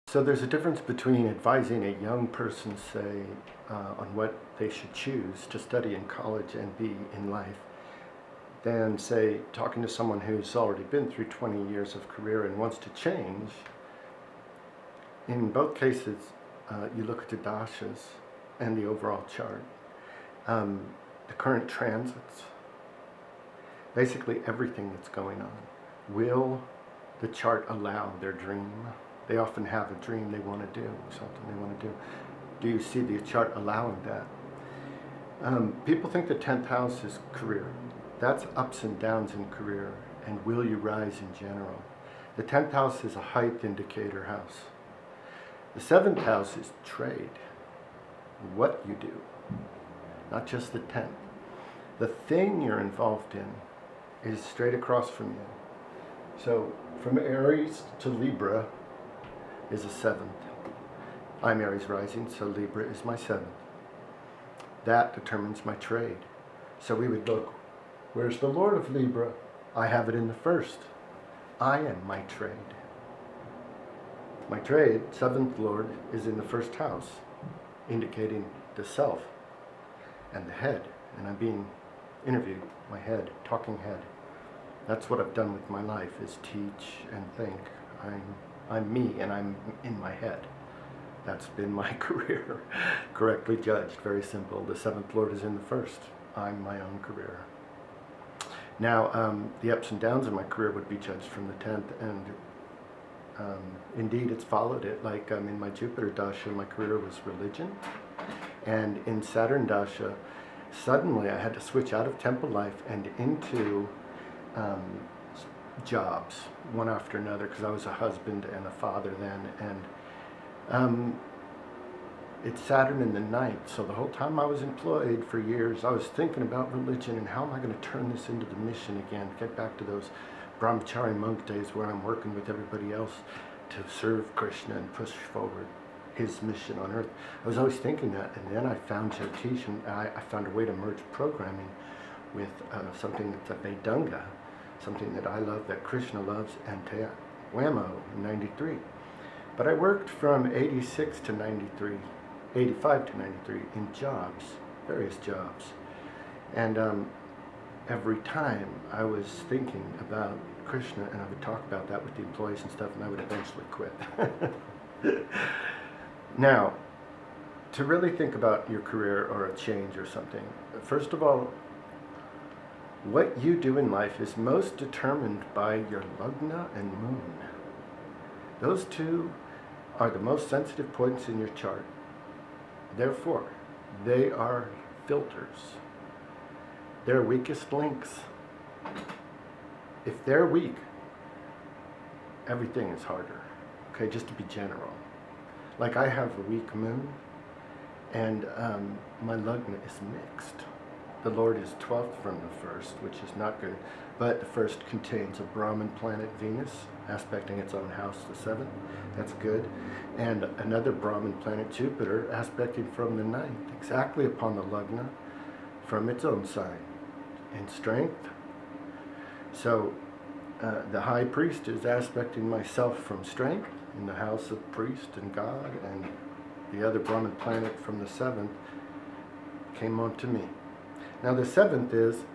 So there's a difference between advising a young person, say, on what they should choose to study in college and be in life, than, say, talking to someone who's already been through 20 years of career and wants to change. In both cases, you look at the dashas and the overall chart, the current transits, basically everything that's going on. Will the chart allow their dream? They often have a dream they want to do, something they want to do. Do you see the chart allowing that? People think the 10th house is career. That's ups and downs in career, and will you rise in general. The 10th house is a height indicator house. The 7th house is trade, what you do, not just the 10th. The thing you're involved in is straight across from you. So from Aries to Libra is a 7th. I'm Aries rising, so Libra is my 7th. That determines my trade. So we would look, where's the Lord of Libra? I have it in the 1st. I am my trade. My trade, 7th Lord, is in the 1st house, indicating the self and the head. And I'm being interviewed, my head, talking head. That's what I've done with my life, is teach and think. I'm me, and I'm in my head. That's been my career, correctly judged, very simple. The 7th Lord is in the 1st. I'm my own career. Now, the ups and downs of my career would be judged from the 10th, and indeed it's followed it. Like in my Jupiter Dasha, my career was religion, and in Saturn Dasha, suddenly I had to switch out of temple life and into jobs, one after another, because I was a husband and a father then, and it's Saturn in the 9th, so the whole time I was employed for years, I was thinking about religion and how am I going to turn this into the mission again, get back to those brahmachari monk days where I'm working with everybody else to serve Krishna and push forward his mission on earth. I was always thinking that, and then I found Jyotish, and I found a way to merge programming with something that's a Vedanga, something that I love, that Krishna loves, and Whammo in 93. But I worked from 86 to 93, 85 to 93 in jobs, various jobs. And every time I was thinking about Krishna, and I would talk about that with the employees and stuff, and I would eventually quit. Now, to really think about your career or a change or something, first of all, what you do in life is most determined by your Lagna and Moon. Those two are the most sensitive points in your chart. Therefore, they are filters. They're weakest links. If they're weak, everything is harder. Okay, just to be general. Like I have a weak moon, and my Lagna is mixed. The Lord is 12th from the 1st, which is not good, but the 1st contains a Brahmin planet, Venus, aspecting its own house, the 7th. That's good. And another Brahmin planet, Jupiter, aspecting from the 9th, exactly upon the Lagna, from its own sign, in strength. So the high priest is aspecting myself from strength, in the house of priest and God, and the other Brahmin planet from the 7th came onto me. Now the 7th is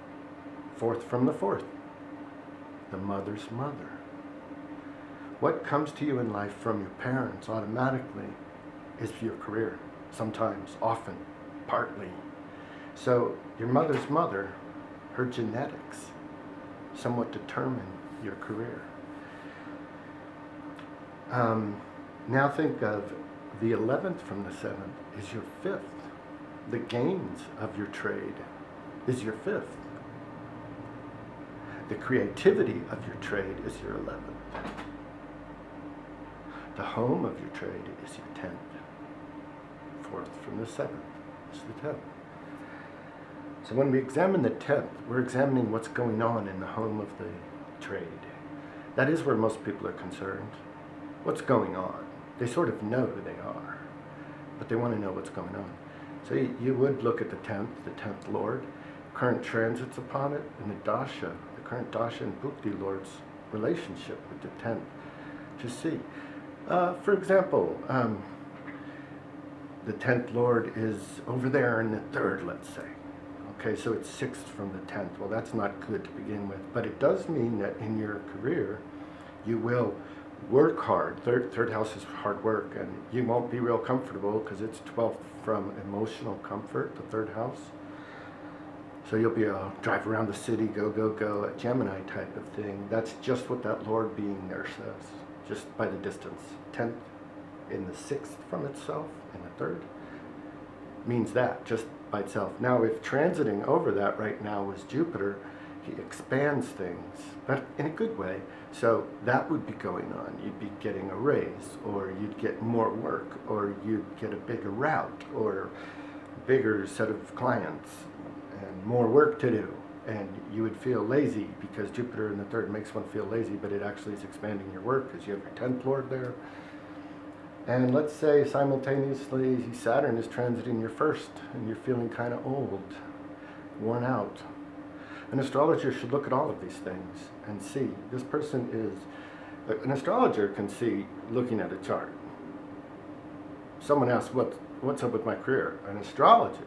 4th from the 4th, the mother's mother. What comes to you in life from your parents automatically is your career, sometimes, often, partly. So your mother's mother, her genetics, somewhat determine your career. Now think of the 11th from the 7th is your 5th. The gains of your trade is your 5th. The creativity of your trade is your 11th. The home of your trade is your 10th. 4th from the 7th is the 10th. So when we examine the 10th, we're examining what's going on in the home of the trade. That is where most people are concerned. What's going on? They sort of know who they are, but they want to know what's going on. So you would look at the 10th Lord, current transits upon it, and the Dasha, the current Dasha and Bhukti Lord's relationship with the 10th, to see. For example, the 10th Lord is over there in the 3rd, let's say. Okay, so it's 6th from the 10th. Well, that's not good to begin with, but it does mean that in your career, you will work hard. Third house is hard work, and you won't be real comfortable because it's 12th from emotional comfort, the 3rd house. So you'll be a drive around the city, go, go, go, a Gemini type of thing. That's just what that Lord being there says, just by the distance. 10th in the 6th from itself, in the 3rd, means that, just by itself. Now, if transiting over that right now was Jupiter, he expands things, but in a good way. So that would be going on. You'd be getting a raise, or you'd get more work, or you'd get a bigger route, or a bigger set of clients, and more work to do. And you would feel lazy because Jupiter in the 3rd makes one feel lazy, but it actually is expanding your work because you have your 10th Lord there. And let's say simultaneously Saturn is transiting your 1st, and you're feeling kind of old, worn out. An astrologer should look at all of these things and see. This person is, an astrologer can see looking at a chart. Someone asks, what's up with my career? An astrologer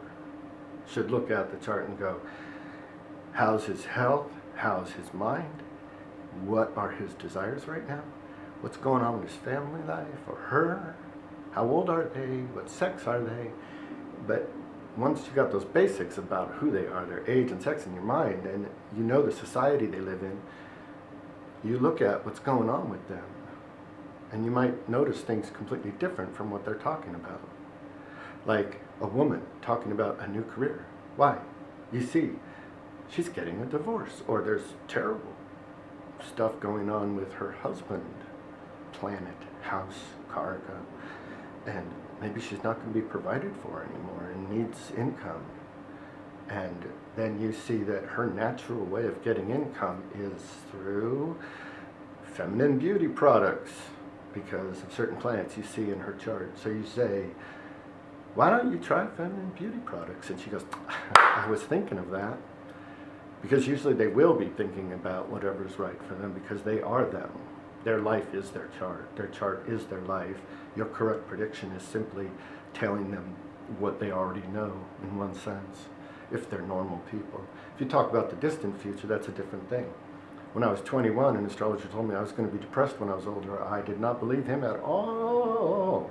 should look at the chart and go, how's his health? How's his mind? What are his desires right now? What's going on with his family life or her? How old are they? What sex are they? But once you got those basics about who they are, their age and sex in your mind, and you know the society they live in, you look at what's going on with them. And you might notice things completely different from what they're talking about. Like a woman talking about a new career. Why? You see, she's getting a divorce, or there's terrible stuff going on with her husband, planet, house, karaka, and maybe she's not going to be provided for anymore and needs income. And then you see that her natural way of getting income is through feminine beauty products because of certain planets you see in her chart. So you say, why don't you try feminine beauty products? And she goes, I was thinking of that. Because usually they will be thinking about whatever's right for them because they are them. Their life is their chart. Their chart is their life. Your correct prediction is simply telling them what they already know in one sense, if they're normal people. If you talk about the distant future, that's a different thing. When I was 21, an astrologer told me I was going to be depressed when I was older. I did not believe him at all.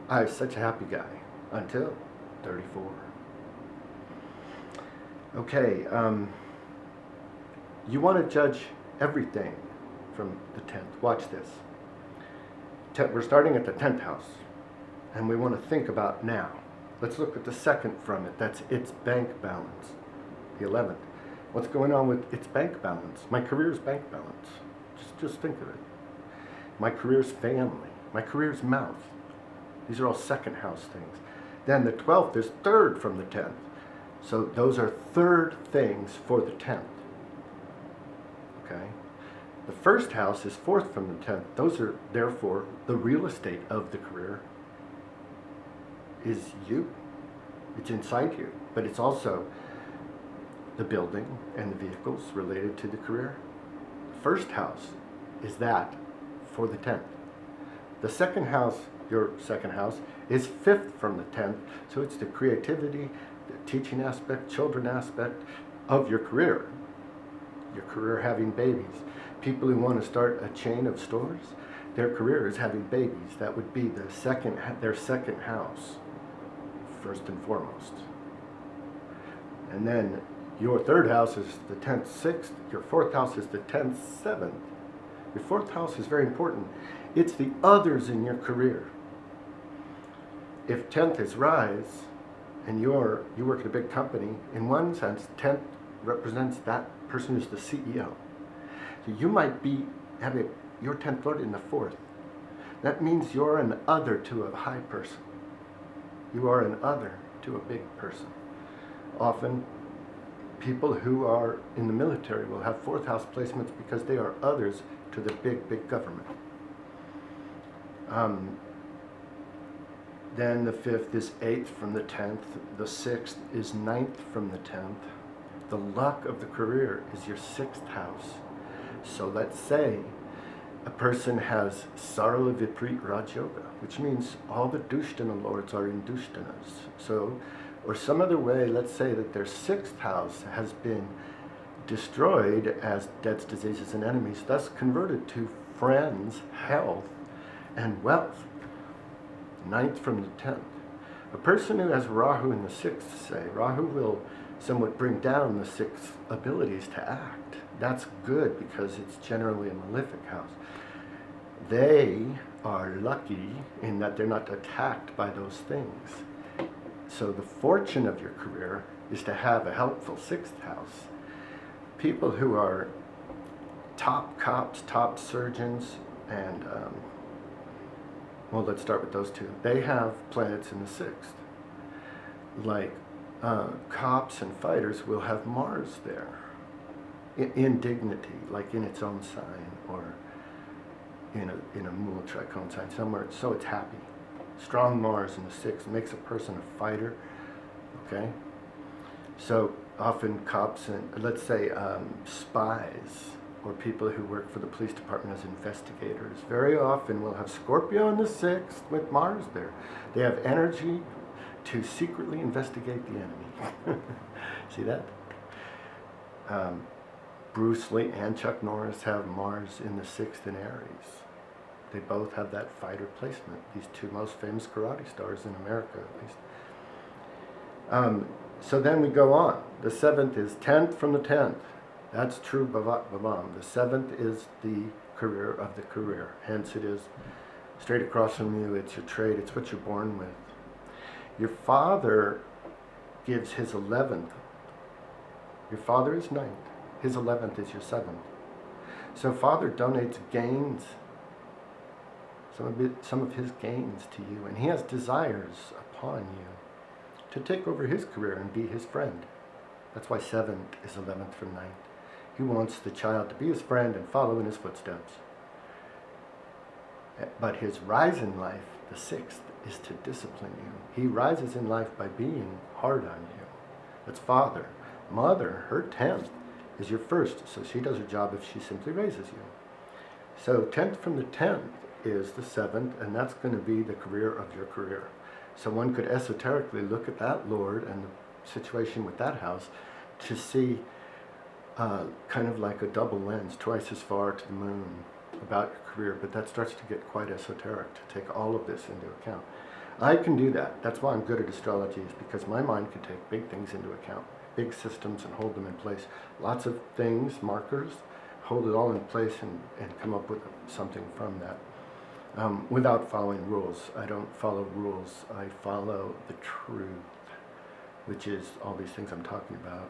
I was such a happy guy until 34. Okay, you want to judge everything from the 10th. Watch this. We're starting at the 10th house, and we want to think about now. Let's look at the 2nd from it. That's its bank balance. The 11th. What's going on with its bank balance? My career's bank balance. Just think of it. My career's family. My career's mouth. These are all 2nd house things. Then the 12th is 3rd from the 10th. So those are 3rd things for the 10th. Okay? The 1st house is 4th from the 10th. Those are, therefore, the real estate of the career is you. It's inside you. But it's also the building and the vehicles related to the career. The 1st house is that for the 10th. The 2nd house, your 2nd house, is 5th from the 10th. So it's the creativity, the teaching aspect, children aspect of your career. Your career having babies. People who want to start a chain of stores, their career is having babies. That would be their second house, first and foremost. And then your 3rd house is the 10th, 6th. Your 4th house is the 10th, 7th. Your 4th house is very important. It's the others in your career. If 10th is rise, and you work at a big company, in one sense, 10th represents that person who's the CEO. So you might be having your 10th Lord in the 4th. That means you're an other to a high person. You are an other to a big person. Often, people who are in the military will have 4th house placements because they are others to the big government. Then the 5th is 8th from the 10th. The 6th is 9th from the 10th. The luck of the career is your 6th house. So let's say A person has Sarala Viprit Raj Yoga, which means all the Dushtana lords are in Dushtanas. So, or some other way, let's say that their sixth house has been destroyed as debts, diseases, and enemies, thus converted to friends, health, and wealth. Ninth from the 10th. A person who has Rahu in the sixth, say, Rahu will somewhat bring down the sixth abilities to act. That's good because it's generally a malefic house. They are lucky in that they're not attacked by those things. So the fortune of your career is to have a helpful sixth house. People who are top cops, top surgeons, and well, let's start with those two. They have planets in the sixth. Like cops and fighters will have Mars there in dignity, like in its own sign, or in a Mula Tricone sign somewhere. So it's happy. Strong Mars in the sixth makes a person a fighter. Okay. So often cops and, let's say, spies or people who work for the police department as investigators very often will have Scorpio in the sixth with Mars there. They have energy to secretly investigate the enemy. See that? Bruce Lee and Chuck Norris have Mars in the sixth in Aries. They both have that fighter placement, these two most famous karate stars in America at least. So then we go on. The seventh is 10th from the 10th. That's true Bhavat Bhavam. The seventh is the career of the career. Hence it is straight across from you. It's your trade. It's what you're born with. Your father gives his 11th. Your father is 9th. His 11th is your 7th. So father donates gains, some of his gains to you, and he has desires upon you to take over his career and be his friend. That's why 7th is 11th from 9th. He wants the child to be his friend and follow in his footsteps. But his rise in life, the 6th, is to discipline you. He rises in life by being hard on you. That's father. Mother, her 10th, is your first, so she does her job if she simply raises you. So 10th from the 10th is the 7th, and that's going to be the career of your career. So one could esoterically look at that Lord and the situation with that house to see kind of like a double lens, twice as far to the moon about your career, but that starts to get quite esoteric to take all of this into account. I can do that. That's why I'm good at astrology, is because my mind can take big things into account, big systems, and hold them in place. Lots of things, markers, hold it all in place and come up with something from that. Without following rules. I don't follow rules. I follow the truth, which is all these things I'm talking about.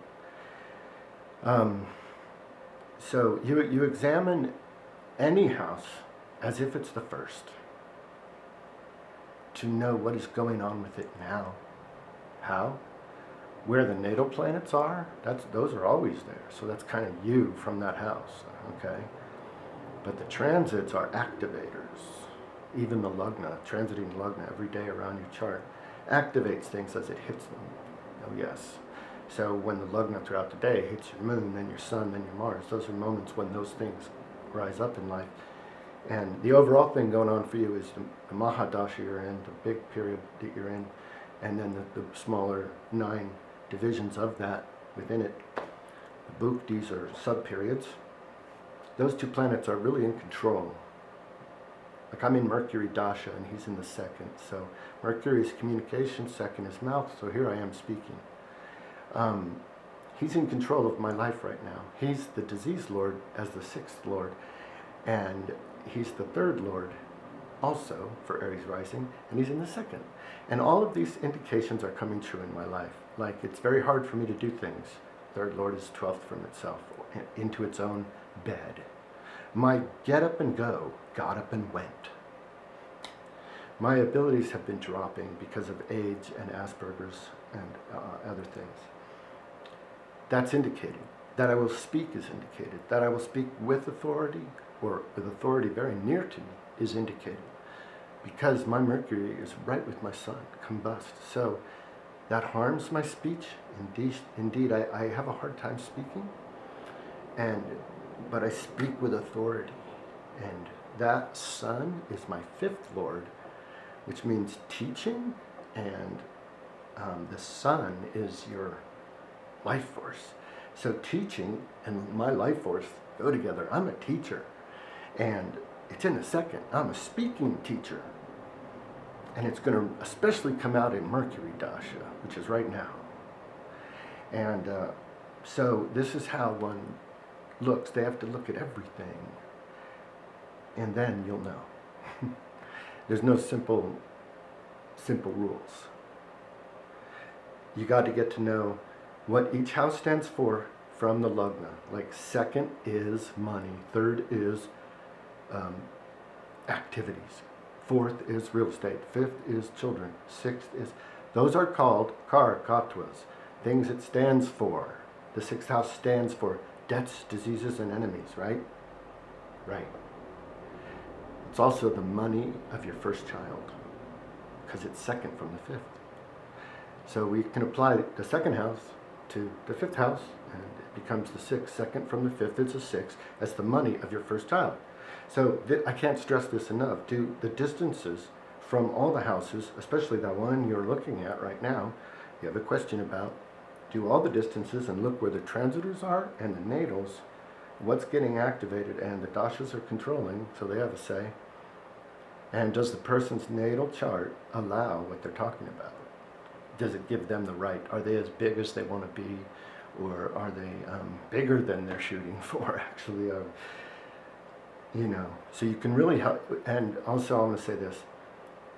So you examine any house as if it's the first, to know what is going on with it now. How? Where the natal planets are, those are always there. So that's kind of you from that house, okay? But the transits are activators. Even the lugna, transiting lugna every day around your chart, activates things as it hits them. Oh yes. So when the lugna throughout the day hits your moon, then your sun, then your Mars, those are moments when those things rise up in life. And the overall thing going on for you is the Mahadasha you're in, the big period that you're in, and then the smaller 9 divisions of that within it. The Bhuktis are sub-periods. Those 2 planets are really in control. Like I'm in Mercury Dasha and he's in the 2nd. So Mercury is communication, 2nd is mouth, so here I am speaking. He's in control of my life right now. He's the disease lord as the 6th lord, and he's the 3rd lord also for Aries rising, and he's in the 2nd. And all of these indications are coming true in my life. Like it's very hard for me to do things. 3rd lord is 12th from itself, into its own bed. My get up and go got up and went. My abilities have been dropping because of age and Asperger's and other things. That's indicating. That I will speak is indicated. That I will speak with authority, or with authority very near to me, is indicated. Because my Mercury is right with my Sun, combust. So that harms my speech. Indeed, I have a hard time speaking. But I speak with authority. And That sun is my fifth lord, which means teaching, and the sun is your life force. So teaching and my life force go together. I'm a teacher, and it's in the second. I'm a speaking teacher, and it's going to especially come out in Mercury Dasha, which is right now. And so this is how one looks. They have to look at everything, and then you'll know. There's no simple rules. You got to get to know what each house stands for from the Lagna. Like second is money, third is activities, fourth is real estate, fifth is children, sixth is, those are called karakatwas, things it stands for. The sixth house stands for deaths, diseases, and enemies, right? Right. It's also the money of your first child, because it's second from the fifth. So we can apply the second house to the fifth house, and it becomes the sixth. Second from the fifth, it's a six. That's the money of your first child. So I can't stress this enough. Do the distances from all the houses, especially that one you're looking at right now, you have a question about, do all the distances and look where the transitors are and the natals, what's getting activated, and the dashas are controlling, so they have a say. And does the person's natal chart allow what they're talking about? Does it give them the right? Are they as big as they want to be, or are they bigger than they're shooting for, actually? So you can really help. And also I want to say this,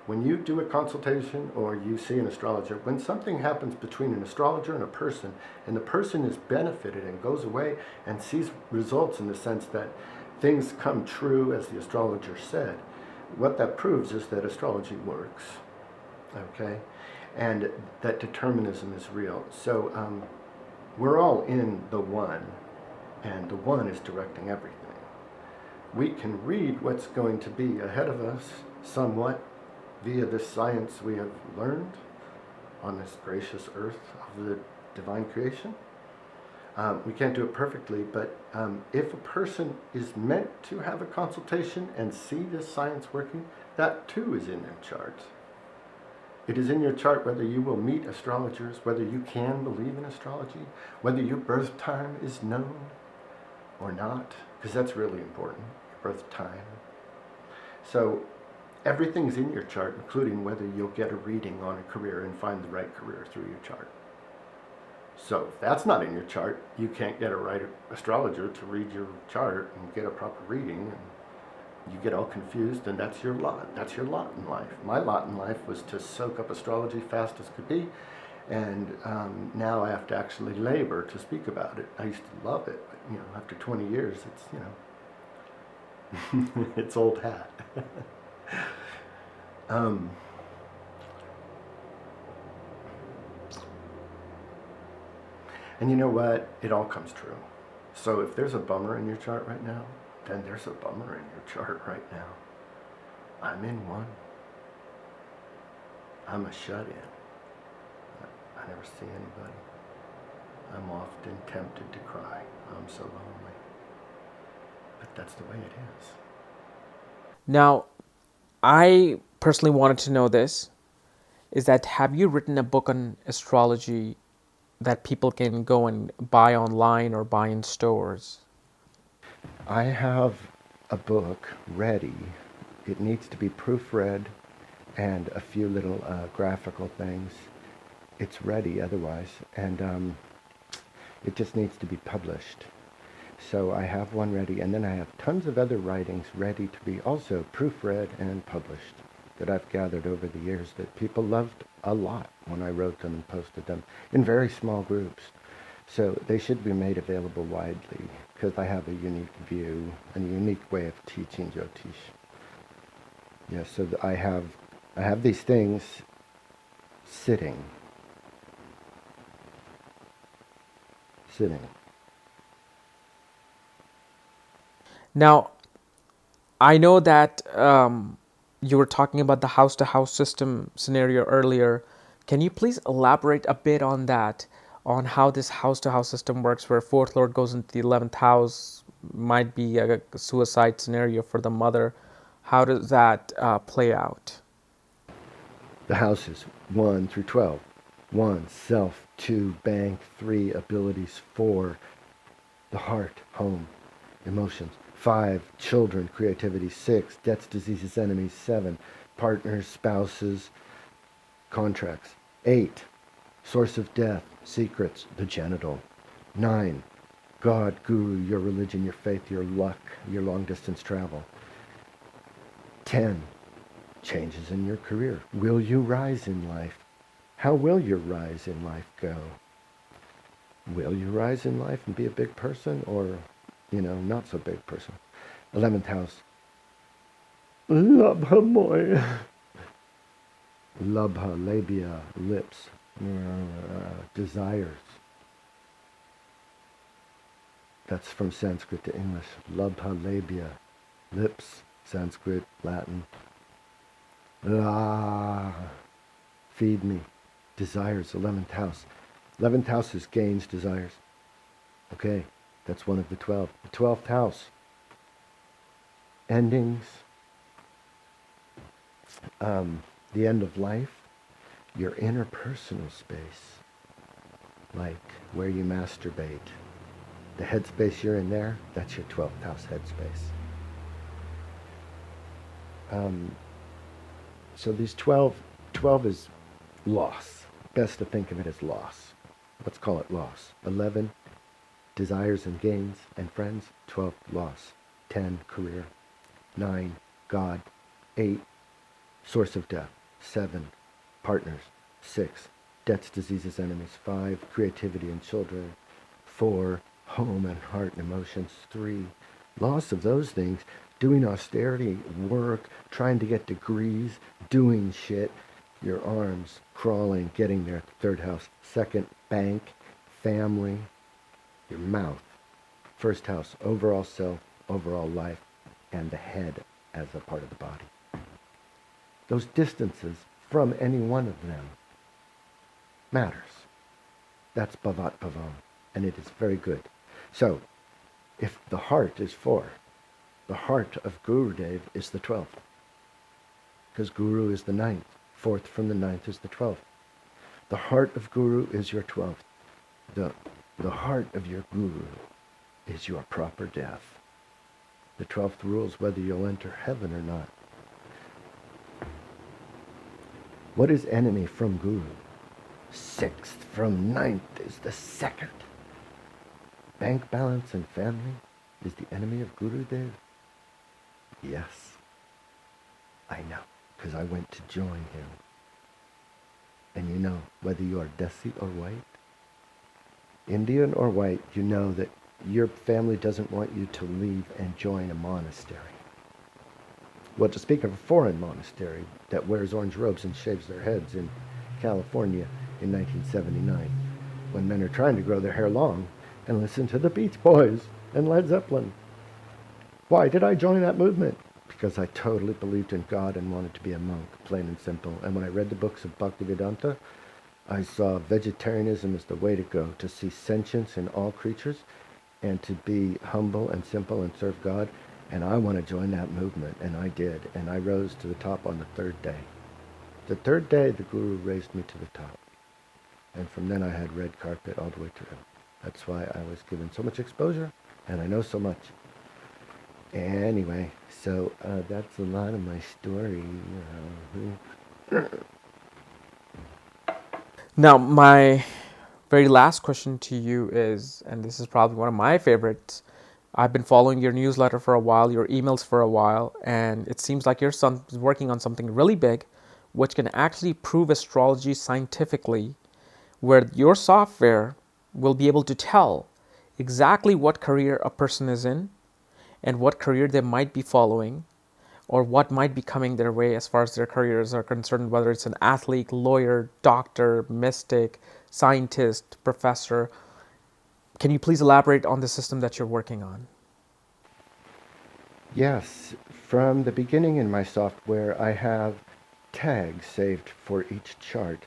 when you do a consultation or you see an astrologer, when something happens between an astrologer and the person is benefited and goes away and sees results in the sense that things come true as the astrologer said, what that proves is that astrology works, okay? And that determinism is real. So we're all in the one, and the one is directing everything. We can read what's going to be ahead of us somewhat via this science we have learned on this gracious earth of the divine creation. We can't do it perfectly, but if a person is meant to have a consultation and see this science working, that too is in their chart. It is in your chart whether you will meet astrologers, whether you can believe in astrology, whether your birth time is known or not, because that's really important, your birth time. So everything's in your chart, including whether you'll get a reading on a career and find the right career through your chart. So if that's not in your chart, you can't get a right astrologer to read your chart and get a proper reading, and you get all confused, and that's your lot. That's your lot in life. My lot in life was to soak up astrology fast as could be, and now I have to actually labor to speak about it. I used to love it, but after 20 years, it's it's old hat. And you know what? It all comes true. So if there's a bummer in your chart right now, then there's a bummer in your chart right now. I'm in one. I'm a shut-in. I never see anybody. I'm often tempted to cry. I'm so lonely. But that's the way it is. Now, I personally wanted to know this, is that have you written a book on astrology that people can go and buy online or buy in stores? I have a book ready. It needs to be proofread and a few little graphical things. It's ready otherwise, and it just needs to be published. So I have one ready, and then I have tons of other writings ready to be also proofread and published that I've gathered over the years that people loved a lot when I wrote them and posted them in very small groups. So they should be made available widely because I have a unique view and a unique way of teaching Jyotish. Yes, so I have these things sitting. Now, I know that you were talking about the house-to-house system scenario earlier. Can you please elaborate a bit on that, on how this house-to-house system works, where fourth lord goes into the 11th house, might be a suicide scenario for the mother. How does that play out? The houses 1 through 12. 1, self. 2, bank. 3, abilities. 4, the heart, home, emotions. 5, children, creativity. 6, debts, diseases, enemies. 7, partners, spouses, contracts. 8, source of death, secrets, the genital. 9, God, guru, your religion, your faith, your luck, your long distance travel. 10, changes in your career. Will you rise in life? How will your rise in life go? Will you rise in life and be a big person, or, not so big person? 11th house. Labha moy. Labha, labia, lips, desires. That's from Sanskrit to English. Labha, labia, lips, Sanskrit, Latin. Ah, feed me. Desires, 11th house. 11th house is gains, desires. Okay, that's one of the 12. The 12th house. Endings. The end of life. Your interpersonal space. Like where you masturbate. The headspace you're in there, that's your 12th house headspace. So these 12 is loss. Best to think of it as loss. Let's call it loss. 11, desires and gains and friends. 12, loss. 10, career. 9, God. 8, source of death. 7, partners. 6, debts, diseases, enemies. 5, creativity and children. 4, home and heart and emotions. 3, loss of those things. Doing austerity, work, trying to get degrees, doing shit. Your arms, crawling, getting there. 3rd house. 2nd, bank, family. Your mouth. 1st house, overall self, overall life, and the head as a part of the body. Those distances from any one of them matters. That's Bhavat Bhavam, and it is very good. So, if the heart is 4, the heart of Gurudev is the 12th, because Guru is the 9th. 4th from the 9th is the 12th. The heart of Guru is your 12th. The heart of your Guru is your proper death. The 12th rules whether you'll enter heaven or not. What is enemy from Guru? 6th from 9th is the 2nd. Bank balance and family is the enemy of Gurudev? Yes, I know, because I went to join him. And whether you are Desi or white, Indian or white, you know that your family doesn't want you to leave and join a monastery. Well, to speak of a foreign monastery that wears orange robes and shaves their heads in California in 1979, when men are trying to grow their hair long and listen to the Beach Boys and Led Zeppelin. Why did I join that movement? Because I totally believed in God and wanted to be a monk, plain and simple. And when I read the books of Bhaktivedanta, I saw vegetarianism as the way to go, to see sentience in all creatures and to be humble and simple and serve God. And I want to join that movement, and I did. And I rose to the top on the 3rd day. The 3rd day, the Guru raised me to the top. And from then I had red carpet all the way through. That's why I was given so much exposure, and I know so much. Anyway, so that's a lot of my story. Now, my very last question to you is, and this is probably one of my favorites, I've been following your newsletter for a while, your emails for a while, and it seems like your son is working on something really big, which can actually prove astrology scientifically, where your software will be able to tell exactly what career a person is in and what career they might be following or what might be coming their way as far as their careers are concerned, whether it's an athlete, lawyer, doctor, mystic, scientist, professor. Can you please elaborate on the system that you're working on? Yes, from the beginning in my software, I have tags saved for each chart.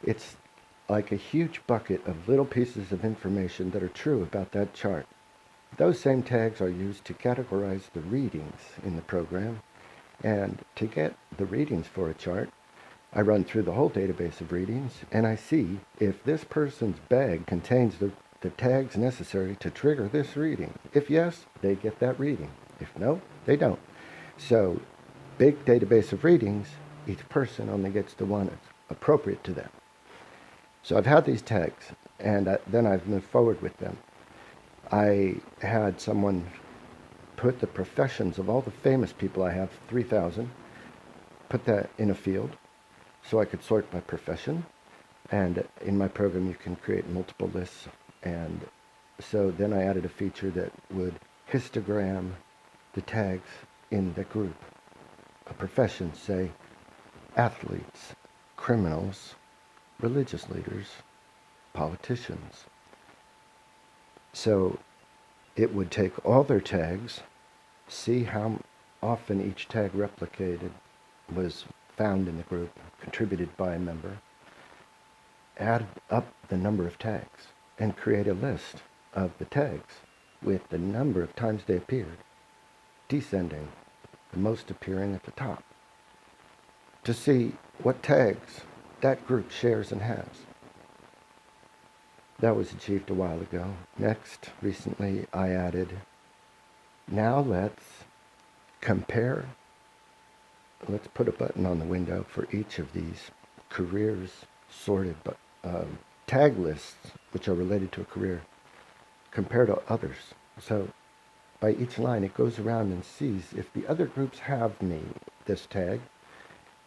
It's like a huge bucket of little pieces of information that are true about that chart. Those same tags are used to categorize the readings in the program. And to get the readings for a chart, I run through the whole database of readings, and I see if this person's bag contains the tags necessary to trigger this reading. If yes, they get that reading. If no, they don't. So, big database of readings, each person only gets the one that's appropriate to them. So I've had these tags, and then I've moved forward with them. I had someone put the professions of all the famous people I have, 3,000, put that in a field so I could sort by profession. And in my program, you can create multiple lists. And so then I added a feature that would histogram the tags in the group. A profession, say, athletes, criminals, religious leaders, politicians. So it would take all their tags, see how often each tag replicated was found in the group, contributed by a member, add up the number of tags, and create a list of the tags with the number of times they appeared, descending, the most appearing at the top, to see what tags that group shares and has. That was achieved a while ago. Next, recently, I added, now let's compare. Let's put a button on the window for each of these careers sorted tag lists, which are related to a career, compared to others. So by each line, it goes around and sees if the other groups have this tag,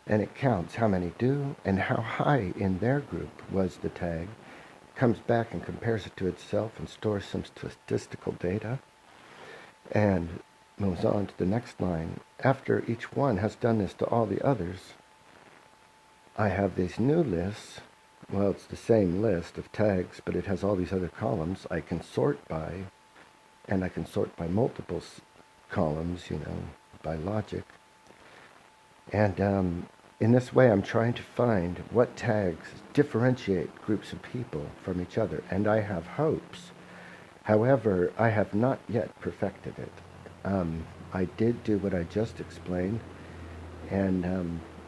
and it counts how many do and how high in their group was the tag, comes back and compares it to itself and stores some statistical data, and moves on to the next line. After each one has done this to all the others, I have these new lists. Well, it's the same list of tags, but it has all these other columns I can sort by, and I can sort by multiple columns, by logic. And in this way, I'm trying to find what tags differentiate groups of people from each other, and I have hopes. However, I have not yet perfected it. I did do what I just explained, and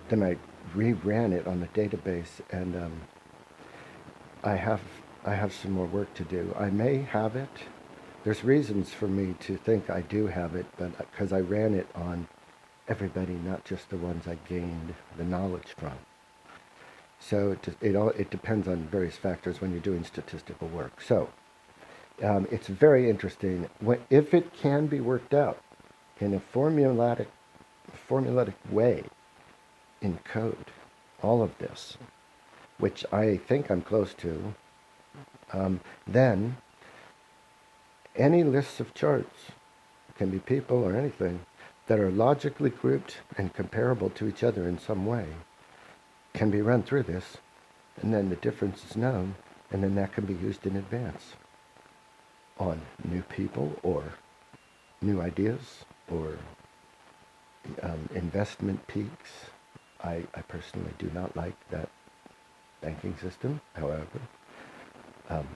then I reran it on the database, and I have some more work to do. I may have it. There's reasons for me to think I do have it, but because I ran it on everybody, not just the ones I gained the knowledge from. So it depends on various factors when you're doing statistical work. So it's very interesting if it can be worked out in a formulatic way in code, all of this, which I think I'm close to, then any lists of charts, can be people or anything, that are logically grouped and comparable to each other in some way, can be run through this, and then the difference is known, and then that can be used in advance on new people or new ideas or investment peaks. I personally do not like that banking system. However,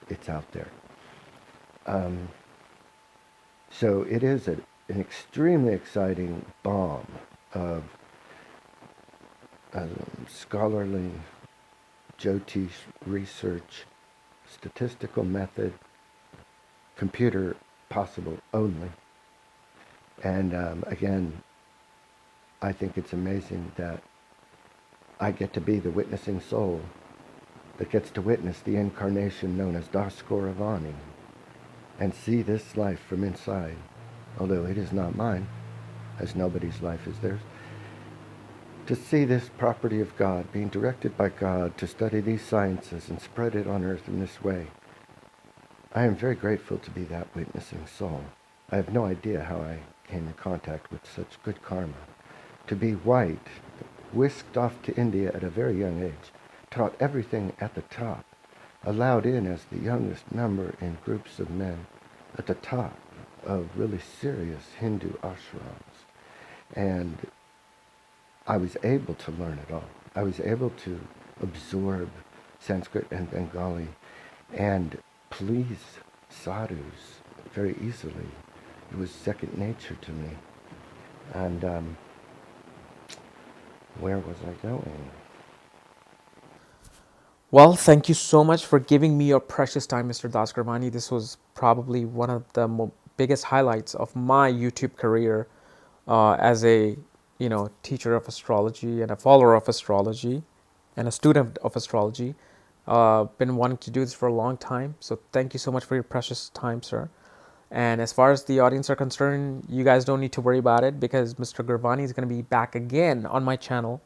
it's out there. So it is an extremely exciting bomb of scholarly Jyotish research, statistical method, computer possible only. And again, I think it's amazing that I get to be the witnessing soul that gets to witness the incarnation known as Das Gorvani and see this life from inside, although it is not mine, as nobody's life is theirs. To see this property of God, being directed by God to study these sciences and spread it on earth in this way, I am very grateful to be that witnessing soul. I have no idea how I came in contact with such good karma. To be white, whisked off to India at a very young age, taught everything at the top, allowed in as the youngest member in groups of men at the top of really serious Hindu ashrams. And I was able to learn it all. I was able to absorb Sanskrit and Bengali and please sadhus very easily. It was second nature to me. And where was I going? Well, thank you so much for giving me your precious time, Mr. Das Gorvani. This was probably one of the biggest highlights of my YouTube career as a teacher of astrology and a follower of astrology and a student of astrology. Been wanting to do this for a long time, so thank you so much for your precious time, sir. And as far as the audience are concerned, you guys don't need to worry about it because Mr. Gorvani is going to be back again on my channel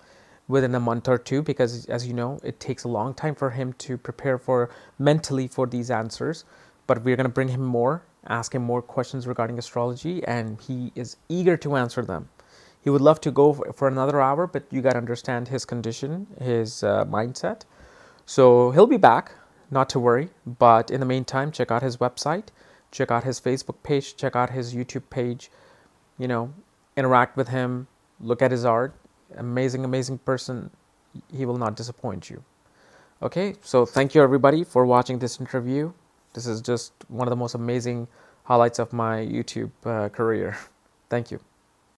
within a month or two because, as you know, it takes a long time for him to prepare for mentally for these answers. But we're going to bring him more, ask him more questions regarding astrology, and he is eager to answer them. He would love to go for another hour, but you got to understand his condition, his mindset. So he'll be back, not to worry. But in the meantime, check out his website, check out his Facebook page, check out his YouTube page, interact with him, look at his art. Amazing, amazing person. He will not disappoint you. Okay, so thank you everybody for watching this interview. This is just one of the most amazing highlights of my YouTube career. Thank you.